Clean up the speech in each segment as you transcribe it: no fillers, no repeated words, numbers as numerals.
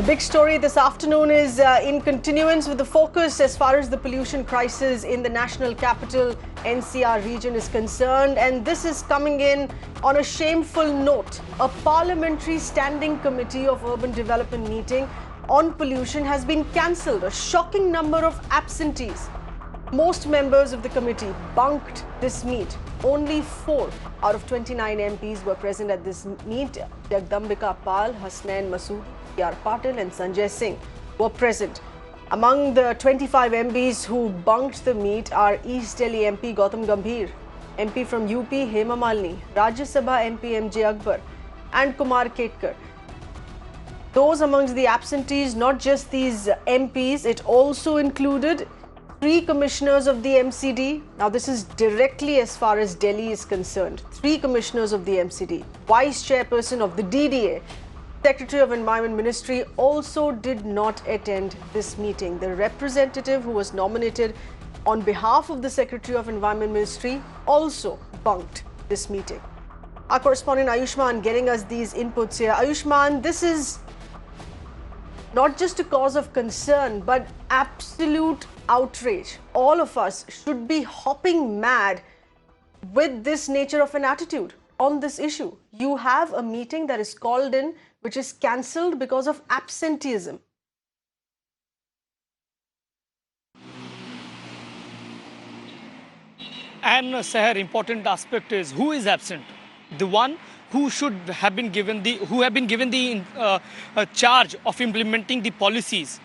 Big story this afternoon is in continuance with the focus as far as the pollution crisis in the national capital NCR region is concerned, and this is coming in on a shameful note. A parliamentary standing committee of urban development meeting on pollution has been cancelled. A shocking number of absentees. Most members of the committee bunked this meet. Only 4 out of 29 MPs were present at this meet. Jagdambika Pal, Hasnain Masood, P.R. Patil and Sanjay Singh were present. Among the 25 MPs who bunked the meet are East Delhi MP Gautam Gambhir, MP from UP Hema Malini, Rajya Sabha MP MJ Akbar and Kumar Ketkar. Those amongst the absentees, not just these MPs, it also included 3 commissioners of the MCD. Now this is directly as far as Delhi is concerned. 3 commissioners of the MCD, Vice Chairperson of the DDA, Secretary of Environment Ministry also did not attend this meeting. The representative who was nominated on behalf of the Secretary of Environment Ministry also bunked this meeting. Our correspondent Ayushman getting us these inputs here. Ayushman, this is not just a cause of concern, but absolute outrage. All of us should be hopping mad with this nature of an attitude on this issue. You have a meeting that is called in, which is cancelled because of absenteeism. And Seher, important aspect is who is absent. The one who should have been given the charge of implementing the policies.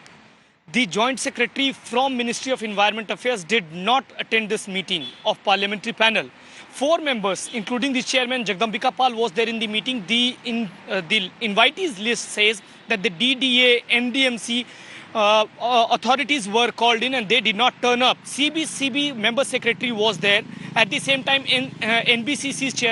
The Joint Secretary from Ministry of Environment Affairs did not attend this meeting of parliamentary panel. 4 members, including the chairman Jagdambika Pal, was there in the meeting. The invitees list says that the DDA, NDMC authorities were called in and they did not turn up. CB member secretary was there. At the same time, NBCC's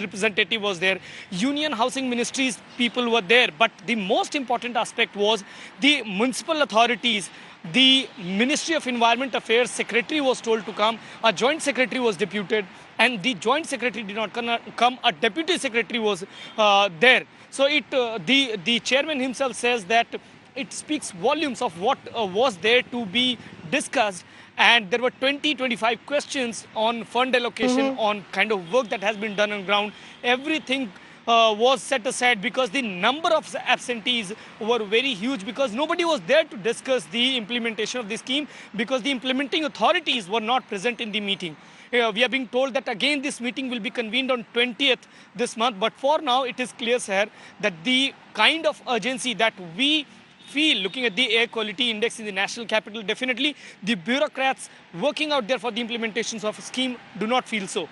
representative was there. Union Housing Ministry's people were there. But the most important aspect was the municipal authorities. The Ministry of Environment Affairs secretary was told to come. A joint secretary was deputed, and the joint secretary did not come. A deputy secretary was there. So the chairman himself says that it speaks volumes of what was there to be discussed. And there were 25 questions on fund allocation, on kind of work that has been done on ground. Everything was set aside because the number of absentees were very huge, because nobody was there to discuss the implementation of the scheme, because the implementing authorities were not present in the meeting. We are being told that again this meeting will be convened on 20th this month. But for now, it is clear, sir, that the kind of urgency that we feel looking at the air quality index in the national capital, definitely the bureaucrats working out there for the implementations of a scheme do not feel so.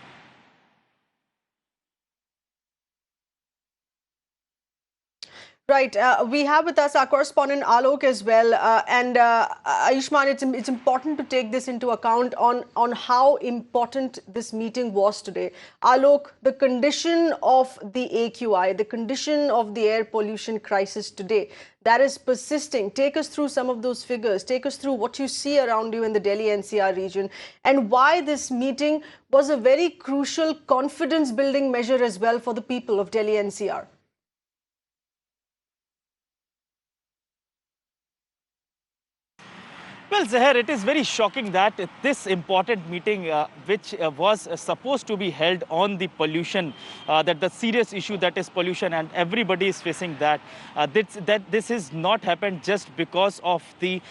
Right. We have with us our correspondent Alok as well. Ayushman, it's important to take this into account on how important this meeting was today. Alok, the condition of the AQI, the condition of the air pollution crisis today, that is persisting. Take us through some of those figures. Take us through what you see around you in the Delhi-NCR region and why this meeting was a very crucial confidence-building measure as well for the people of Delhi-NCR. Well, Zahir, it is very shocking that this important meeting, which was supposed to be held on the pollution, that the serious issue that is pollution, and everybody is facing that, that this has not happened just because of the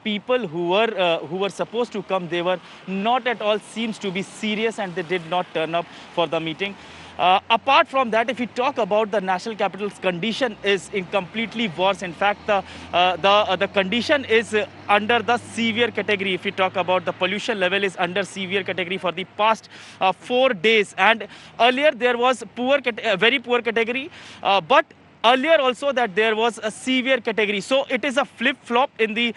people who were supposed to come. They were not at all seems to be serious, and they did not turn up for the meeting. Apart from that, if we talk about the national capital's condition is completely worse. In fact, the condition is under the severe category. If we talk about the pollution level is under severe category for the past 4 days. And earlier there was very poor category, but earlier also that there was a severe category. So it is a flip-flop in the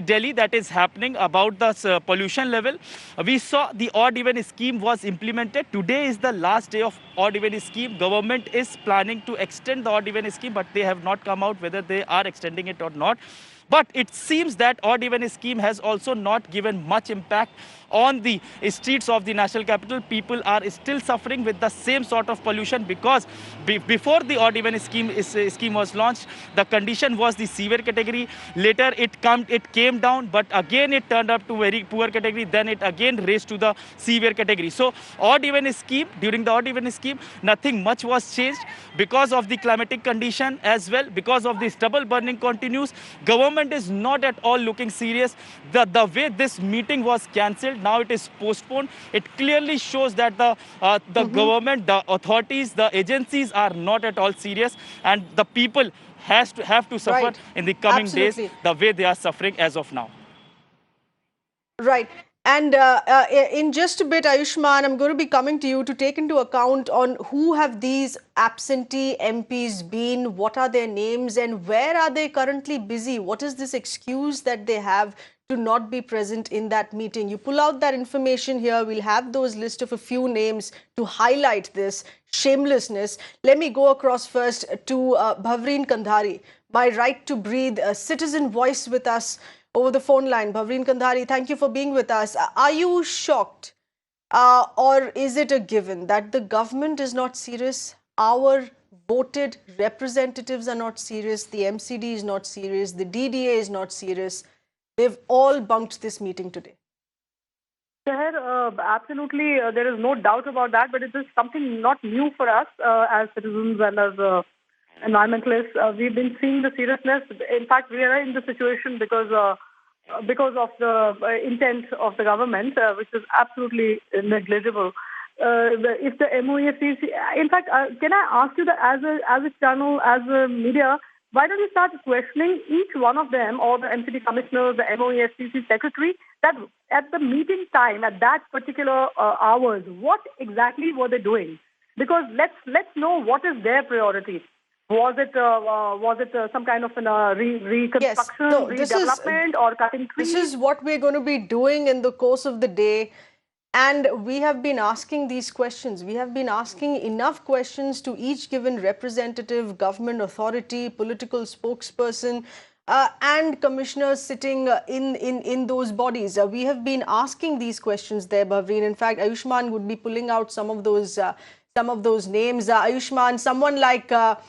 Delhi that is happening about the pollution level. We saw the odd-even scheme was implemented. Today is the last day of odd-even scheme. Government is planning to extend the odd-even scheme, but they have not come out whether they are extending it or not. But it seems that odd-even scheme has also not given much impact on the streets of the national capital. People are still suffering with the same sort of pollution because before the odd even scheme was launched, the condition was the severe category. Later it came down, but again it turned up to very poor category. Then it again raised to the severe category. So during the odd even scheme, nothing much was changed because of the climatic condition as well. Because of this stubble burning continues, government is not at all looking serious. The way this meeting was cancelled, now it is postponed. It clearly shows that the government, the authorities, the agencies are not at all serious, and the people have to suffer in the coming days the way they are suffering as of now. Right. And in just a bit, Ayushman, I'm going to be coming to you to take into account on who have these absentee MPs been, what are their names, and where are they currently busy? What is this excuse that they have to not be present in that meeting? You pull out that information here. We'll have those list of a few names to highlight this shamelessness. Let me go across first to Bhavreen Kandhari, my right to breathe, a citizen voice with us over the phone line. Bhavreen Kandhari, thank you for being with us. Are you shocked or is it a given that the government is not serious? Our voted representatives are not serious. The MCD is not serious. The DDA is not serious. They've all bunked this meeting today. Seher, absolutely, there is no doubt about that, but it is something not new for us as citizens and as environmentalists. We've been seeing the seriousness. In fact, we are in the situation because of the intent of the government, which is absolutely negligible. If the MOEFCC, in fact, can I ask you that as a channel, as a media, why don't you start questioning each one of them, or the MCD commissioner, the MOEFCC secretary, that at the meeting time, at that particular hours, what exactly were they doing? Because let's know what is their priority. Was it some kind of reconstruction, redevelopment, or cutting trees? This is what we're going to be doing in the course of the day. And we have been asking these questions. We have been asking enough questions to each given representative, government authority, political spokesperson, and commissioners sitting in those bodies. We have been asking these questions there, Bhavreen. In fact, Ayushman would be pulling out some of those names. Ayushman, someone like a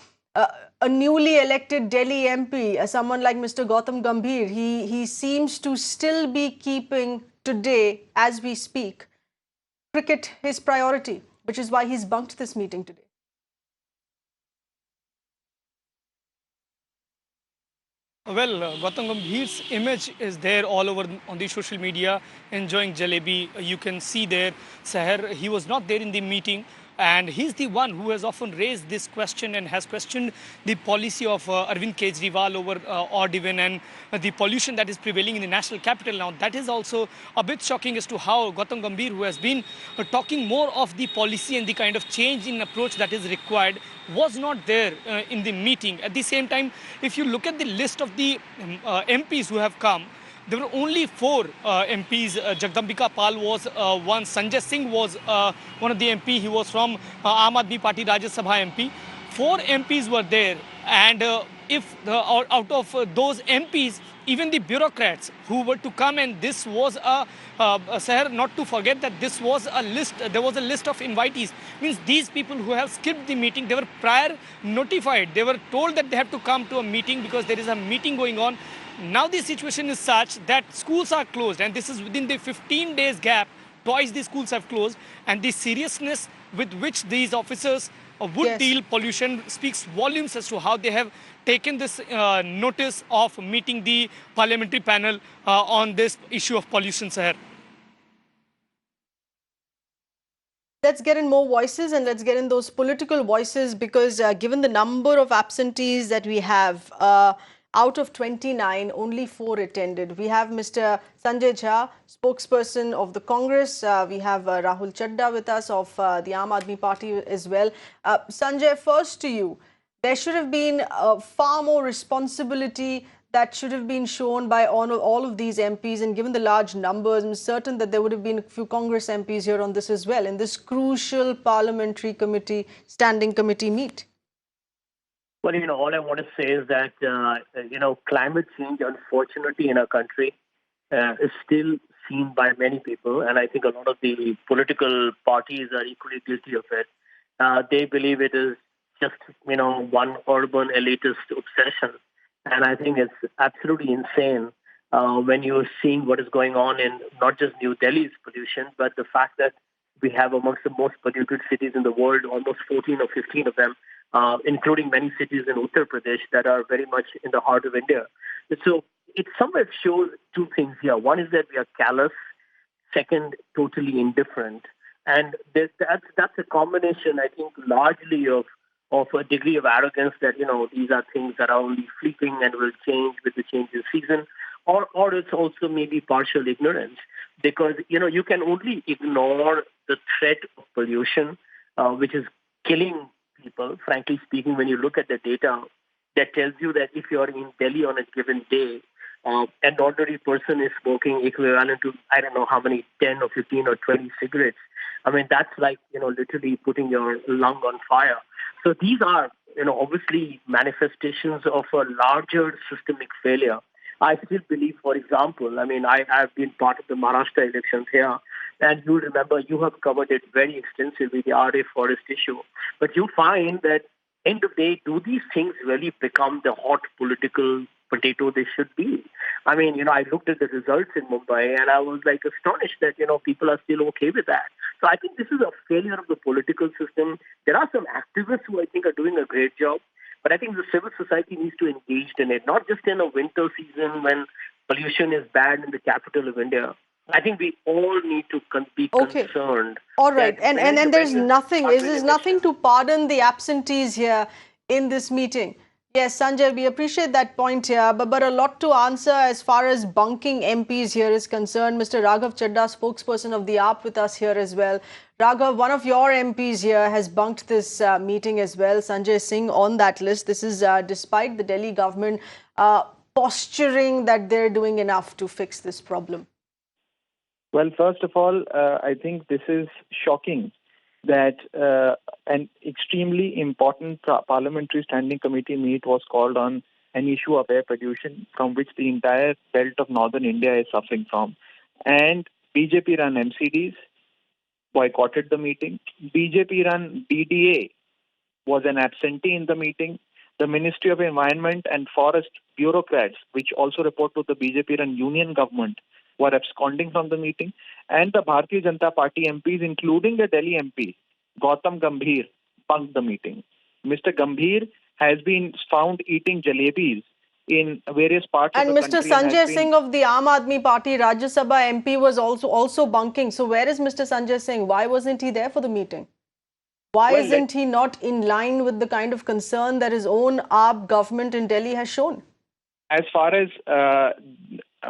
newly elected Delhi MP, someone like Mr. Gautam Gambhir, he seems to still be keeping today, as we speak, cricket his priority, which is why he's bunked this meeting today. Well, Gautam Gambhir's image is there all over on the social media, enjoying jalebi. You can see there, Seher, he was not there in the meeting. And he's the one who has often raised this question and has questioned the policy of Arvind Kejriwal over odd even and the pollution that is prevailing in the national capital. Now, that is also a bit shocking as to how Gautam Gambhir, who has been talking more of the policy and the kind of change in approach that is required, was not there in the meeting. At the same time, if you look at the list of the MPs who have come, there were only 4 MPs. Jagdambika Pal was one. Sanjay Singh was one of the MP. He was from Aam Aadmi Party Rajya Sabha MP. 4 MPs were there. And out of those MPs, even the bureaucrats who were to come, and this was Seher, not to forget that this was a list, there was a list of invitees. Means these people who have skipped the meeting, they were prior notified. They were told that they have to come to a meeting because there is a meeting going on. Now the situation is such that schools are closed, and this is within the 15 days gap. Twice the schools have closed, and the seriousness with which these officers would deal pollution speaks volumes as to how they have taken this notice of meeting the parliamentary panel on this issue of pollution, Seher. Let's get in more voices, and let's get in those political voices, because given the number of absentees that we have, out of 29, only 4 attended. We have Mr. Sanjay Jha, spokesperson of the Congress. We have Rahul Chadda with us of the Aam Aadmi Party as well. Sanjay, first to you. There should have been far more responsibility that should have been shown by all of these MPs, and given the large numbers, I'm certain that there would have been a few Congress MPs here on this as well, in this crucial parliamentary committee, standing committee meet. Well, all I want to say is that, climate change, unfortunately, in our country is still seen by many people, and I think a lot of the political parties are equally guilty of it. They believe it is just, one urban elitist obsession. And I think it's absolutely insane when you're seeing what is going on in not just New Delhi's pollution, but the fact that we have amongst the most polluted cities in the world, almost 14 or 15 of them, including many cities in Uttar Pradesh that are very much in the heart of India. So it somewhat shows two things here. One is that we are callous. Second, totally indifferent. And that's a combination, I think, largely of a degree of arrogance that, these are things that are only fleeting and will change with the change in season, or it's also maybe partial ignorance, because, you can only ignore the threat of pollution, which is killing people. Frankly speaking, when you look at the data, that tells you that if you're in Delhi on a given day, an ordinary person is smoking equivalent to, I don't know how many, 10 or 15 or 20 cigarettes. I mean, that's like, literally putting your lung on fire. So these are, obviously manifestations of a larger systemic failure. I still believe, for example, I have been part of the Maharashtra elections here, and you remember you have covered it very extensively, the RA forest issue. But you find that end of the day, do these things really become the hot political potato they should be? I looked at the results in Mumbai and I was like astonished that, people are still okay with that. So I think this is a failure of the political system. There are some activists who I think are doing a great job, but I think the civil society needs to engage in it, not just in a winter season when pollution is bad in the capital of India. I think we all need to be concerned. All right. And there's nothing, there's nothing to pardon the absentees here in this meeting. Yes, Sanjay, we appreciate that point here, but a lot to answer as far as bunking MPs here is concerned. Mr. Raghav Chadda, spokesperson of the AAP, with us here as well. Raghav, one of your MPs here has bunked this meeting as well. Sanjay Singh on that list. This is despite the Delhi government posturing that they're doing enough to fix this problem. Well, first of all, I think this is shocking that an extremely important parliamentary standing committee meet was called on an issue of air pollution from which the entire belt of northern India is suffering from. And BJP-run MCDs boycotted the meeting. BJP-run DDA was an absentee in the meeting. The Ministry of Environment and Forest bureaucrats, which also report to the BJP-run union government, were absconding from the meeting, and the Bharatiya Janata Party MPs, including the Delhi MP, Gautam Gambhir, bunked the meeting. Mr. Gambhir has been found eating jalebis in various parts of the country. And Mr. Sanjay Singh of the Aam Aadmi Party Rajya Sabha MP was also bunking. So where is Mr. Sanjay Singh? Why wasn't he there for the meeting? Why isn't he not in line with the kind of concern that his own AAP government in Delhi has shown? As far as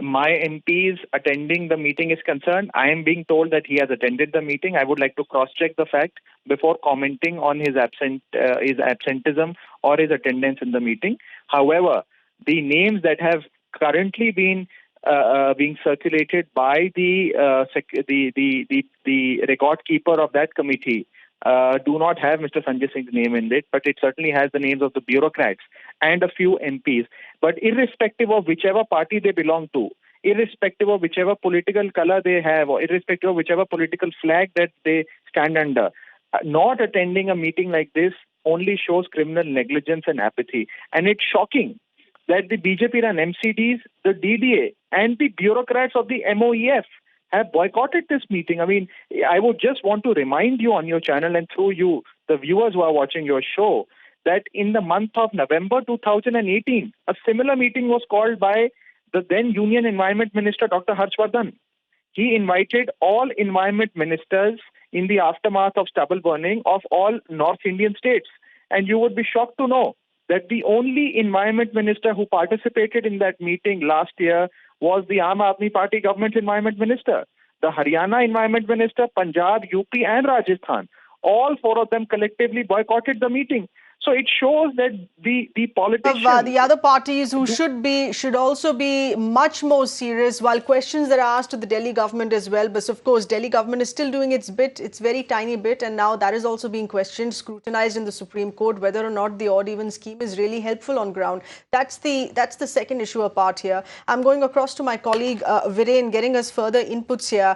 my MPs attending the meeting is concerned, I am being told that he has attended the meeting. I would like to cross-check the fact before commenting on his absenteeism or his attendance in the meeting. However, the names that have currently been being circulated by the record keeper of that committee do not have Mr. Sanjay Singh's name in it, but it certainly has the names of the bureaucrats and a few MPs. But irrespective of whichever party they belong to, irrespective of whichever political color they have, or irrespective of whichever political flag that they stand under, not attending a meeting like this only shows criminal negligence and apathy. And it's shocking that the BJP-run MCDs, the DDA, and the bureaucrats of the MOEF have boycotted this meeting. I would just want to remind you on your channel and through you, the viewers who are watching your show, that in the month of November 2018, a similar meeting was called by the then Union Environment Minister, Dr. Harshvardhan. He invited all environment ministers in the aftermath of stubble burning of all North Indian states. And you would be shocked to know that the only environment minister who participated in that meeting last year was the Aam Aadmi Party government's environment minister. The Haryana environment minister, Punjab, UP and Rajasthan, all four of them collectively boycotted the meeting. So it shows that the politicians, the other parties who should also be much more serious, while questions that are asked to the Delhi government as well. But of course, Delhi government is still doing its bit, its very tiny bit, and now that is also being questioned, scrutinized in the Supreme Court, whether or not the odd-even scheme is really helpful on ground. That's the second issue apart here. I'm going across to my colleague Viren, getting us further inputs here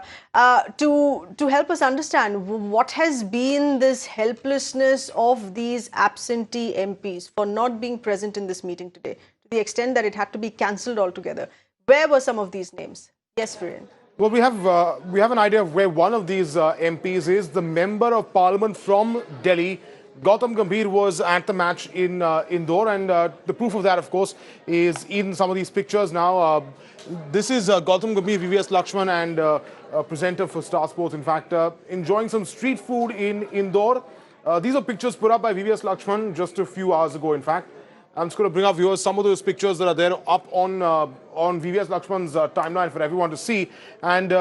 to help us understand what has been this helplessness of these absentee MPs for not being present in this meeting today, to the extent that it had to be cancelled altogether. Where were some of these names? Yes, Viren. Well, we have an idea of where one of these MPs is. The member of parliament from Delhi, Gautam Gambhir, was at the match in Indore, and the proof of that, of course, is in some of these pictures now. This is Gautam Gambhir, VVS Lakshman, and a presenter for Star Sports, in fact, enjoying some street food in Indore. These are pictures put up by VVS Lakshman just a few hours ago, in fact. I'm just going to bring up viewers some of those pictures that are there up on VVS Lakshman's timeline for everyone to see. And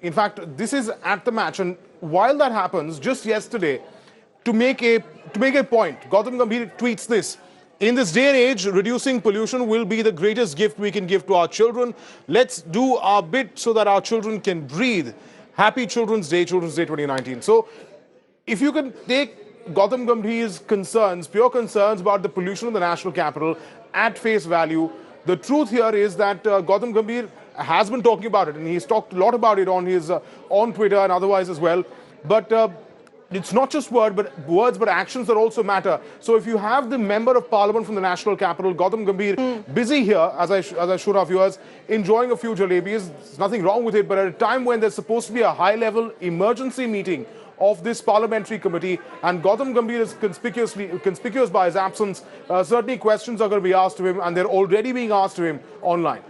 in fact, this is at the match. And while that happens, just yesterday, to make a point, Gautam Gambhir tweets this: "In this day and age, reducing pollution will be the greatest gift we can give to our children. Let's do our bit so that our children can breathe. Happy Children's Day 2019. So, if you can take Gautam Gambhir's concerns, pure concerns about the pollution in the national capital at face value, the truth here is that Gautam Gambhir has been talking about it, and he's talked a lot about it on his on Twitter and otherwise as well. But it's not just words, but actions that also matter. So if you have the member of parliament from the national capital, Gautam Gambhir, busy here, as I showed our viewers, enjoying a few jalebis, there's nothing wrong with it, but at a time when there's supposed to be a high-level emergency meeting of this parliamentary committee, and Gautam Gambhir is conspicuous by his absence, certainly questions are going to be asked to him, and they're already being asked to him online.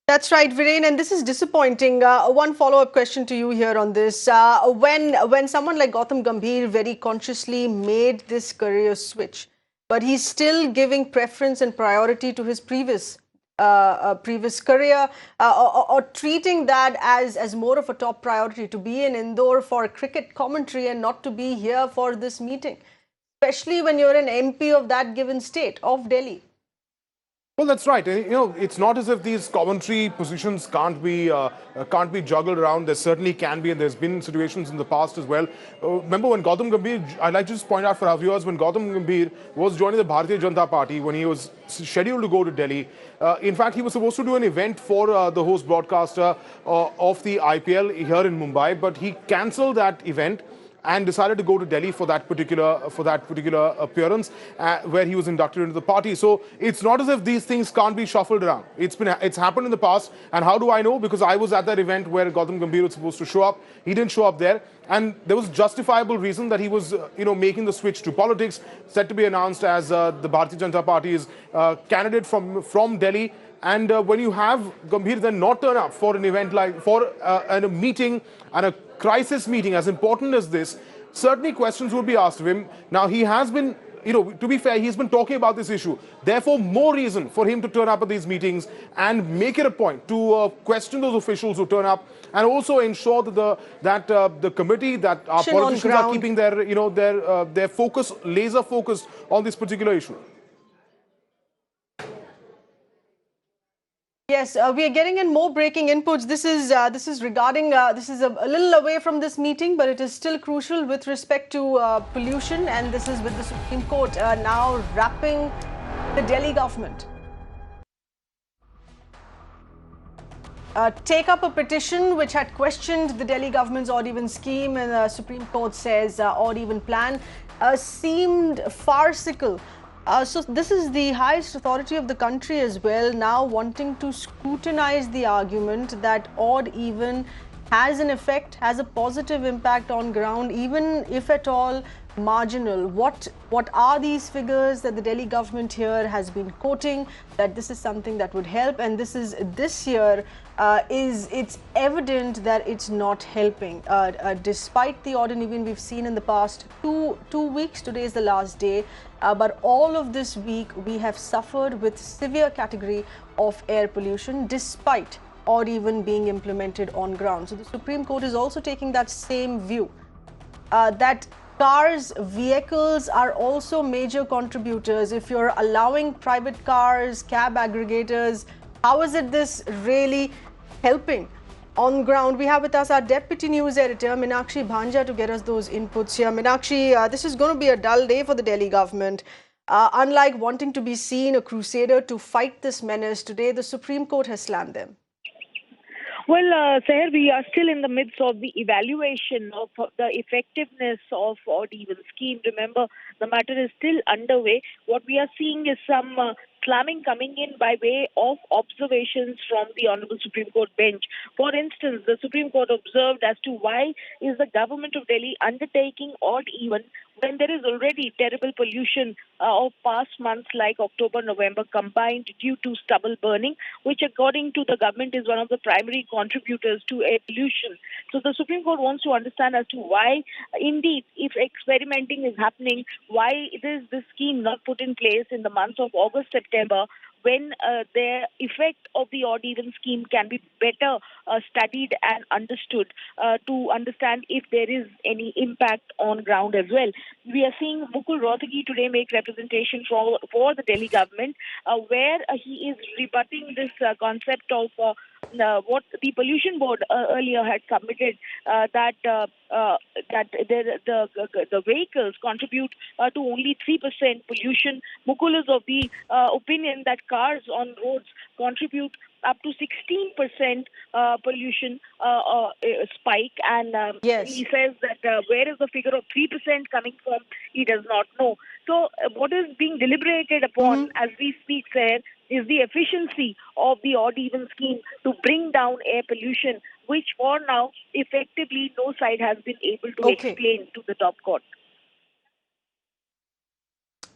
That's right, Viren, and this is disappointing. One follow-up question to you here on this. When someone like Gautam Gambhir very consciously made this career switch, but he's still giving preference and priority to his previous career, or treating that as more of a top priority, to be in Indore for cricket commentary and not to be here for this meeting, especially when you're an MP of that given state, of Delhi. Well, that's right. You know, it's not as if these commentary positions can't be juggled around. There certainly can be, and there's been situations in the past as well. Remember when Gautam Gambhir, I'd like to just point out for our viewers, when Gautam Gambhir was joining the Bharatiya Janata Party, when he was scheduled to go to Delhi, in fact, he was supposed to do an event for the host broadcaster of the IPL here in Mumbai, but he cancelled that event and decided to go to Delhi for that particular appearance, where he was inducted into the party. So it's not as if these things can't be shuffled around. It's happened in the past. And how do I know? Because I was at that event where Gautam Gambhir was supposed to show up. He didn't show up there, and there was justifiable reason that he was making the switch to politics, set to be announced as the Bharatiya Janata Party's candidate from Delhi. And when you have Gambhir then not turn up for an event a meeting, and a crisis meeting as important as this, certainly questions will be asked of him. Now, he has been, to be fair, he's been talking about this issue. Therefore, more reason for him to turn up at these meetings and make it a point to question those officials who turn up, and also ensure that the committee, that our politicians are keeping their focus, laser focused on this particular issue. Yes, we are getting in more breaking inputs. This is regarding, this is a little away from this meeting, but it is still crucial with respect to pollution, and this is with the Supreme Court now wrapping the Delhi government. Take up a petition which had questioned the Delhi government's odd-even scheme, and the Supreme Court says odd-even plan seemed farcical. So this is the highest authority of the country as well, now wanting to scrutinize the argument that odd-even has an effect, has a positive impact on ground, even if at all marginal. What are these figures that the Delhi government here has been quoting, that this is something that would help? And this year it's evident that it's not helping. Despite the odd and even we've seen in the past two weeks, today is the last day, but all of this week we have suffered with severe category of air pollution, despite odd even being implemented on ground. So the Supreme Court is also taking that same view. that cars, vehicles are also major contributors. If you're allowing private cars, cab aggregators, how is it this really helping on ground? We have with us our deputy news editor, Meenakshi Bhanja, to get us those inputs here. Meenakshi, this is going to be a dull day for the Delhi government. Unlike wanting to be seen a crusader to fight this menace, today the Supreme Court has slammed them. Well, Seher, we are still in the midst of the evaluation of the effectiveness of odd-even scheme. Remember, the matter is still underway. What we are seeing is some slamming coming in by way of observations from the Honorable Supreme Court bench. For instance, the Supreme Court observed as to why is the government of Delhi undertaking odd-even when there is already terrible pollution of past months like October, November combined due to stubble burning, which according to the government is one of the primary contributors to air pollution. So the Supreme Court wants to understand as to why, indeed, if experimenting is happening, why is this scheme not put in place in the months of August, September, when the effect of the odd-even scheme can be better studied and understood to understand if there is any impact on ground as well. We are seeing Mukul Rohtgi today make representation for the Delhi government, where he is rebutting this concept of what the pollution board earlier had submitted, that the vehicles contribute to only 3% pollution. Mukul is of the opinion that cars on roads contribute up to 16% pollution spike, and Yes. he says that where is the figure of 3% coming from, he does not know. So what is being deliberated upon as we speak there is the efficiency of the odd-even scheme to bring down air pollution, which for now effectively no side has been able to explain to the top court.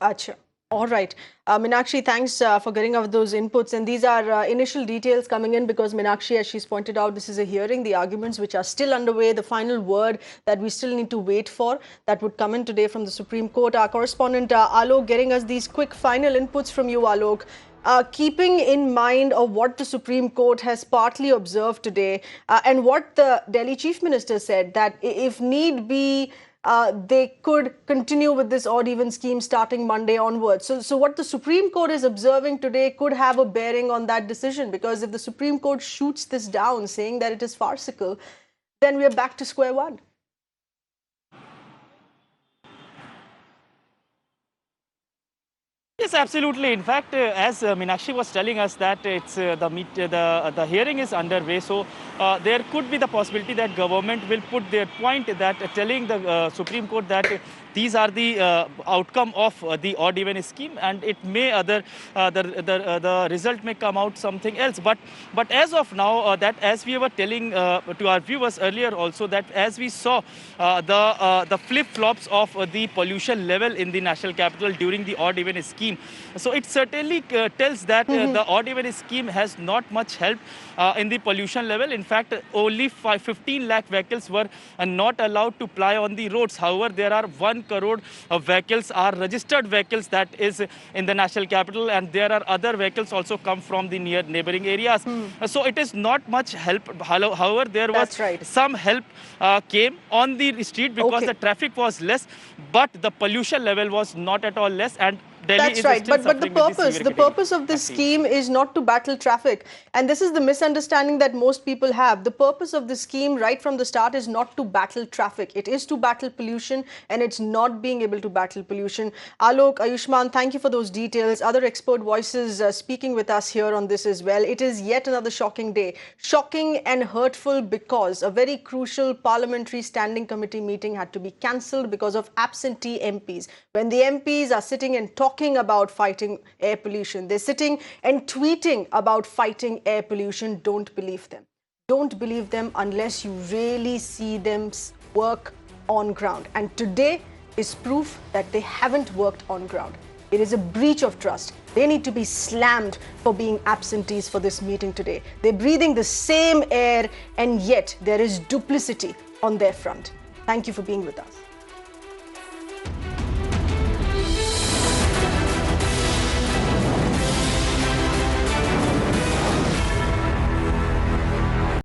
Acha. All right. Meenakshi, thanks for getting out those inputs. And these are initial details coming in because Meenakshi, as she's pointed out, this is a hearing. The arguments which are still underway, the final word that we still need to wait for, that would come in today from the Supreme Court. Our correspondent Alok getting us these quick final inputs from you, Alok. Keeping in mind of what the Supreme Court has partly observed today and what the Delhi Chief Minister said, that if need be, they could continue with this odd-even scheme starting Monday onwards. So what the Supreme Court is observing today could have a bearing on that decision, because if the Supreme Court shoots this down, saying that it is farcical, then we are back to square one. Yes, absolutely. In fact, as Meenakshi was telling us that it's the hearing is underway, so there could be the possibility that government will put their point that telling the Supreme Court that these are the outcome of the odd-even scheme, and it may the result may come out something else. But as of now, that as we were telling to our viewers earlier also, that as we saw the flip-flops of the pollution level in the national capital during the odd-even scheme, so it certainly tells that the odd-even scheme has not much helped in the pollution level. In fact, only 15 lakh vehicles were not allowed to ply on the roads. However, there are 1 crore of vehicles are registered vehicles that is in the national capital, and there are other vehicles also come from the neighboring areas. So it is not much help. However, there was some help came on the street because the traffic was less, but the pollution level was not at all less, and Delhi That's right. But the purpose of this scheme is not to battle traffic. And this is the misunderstanding that most people have. The purpose of this scheme right from the start is not to battle traffic. It is to battle pollution, and it's not being able to battle pollution. Alok, Ayushman, thank you for those details. Other expert voices speaking with us here on this as well. It is yet another shocking day. Shocking and hurtful because a very crucial parliamentary standing committee meeting had to be cancelled because of absentee MPs. When the MPs are sitting and talking about fighting air pollution, they're sitting and tweeting about fighting air pollution, don't believe them. Don't believe them unless you really see them work on ground. And today is proof that they haven't worked on ground. It is a breach of trust. They need to be slammed for being absentees for this meeting today. They're breathing the same air, and yet there is duplicity on their front. Thank you for being with us.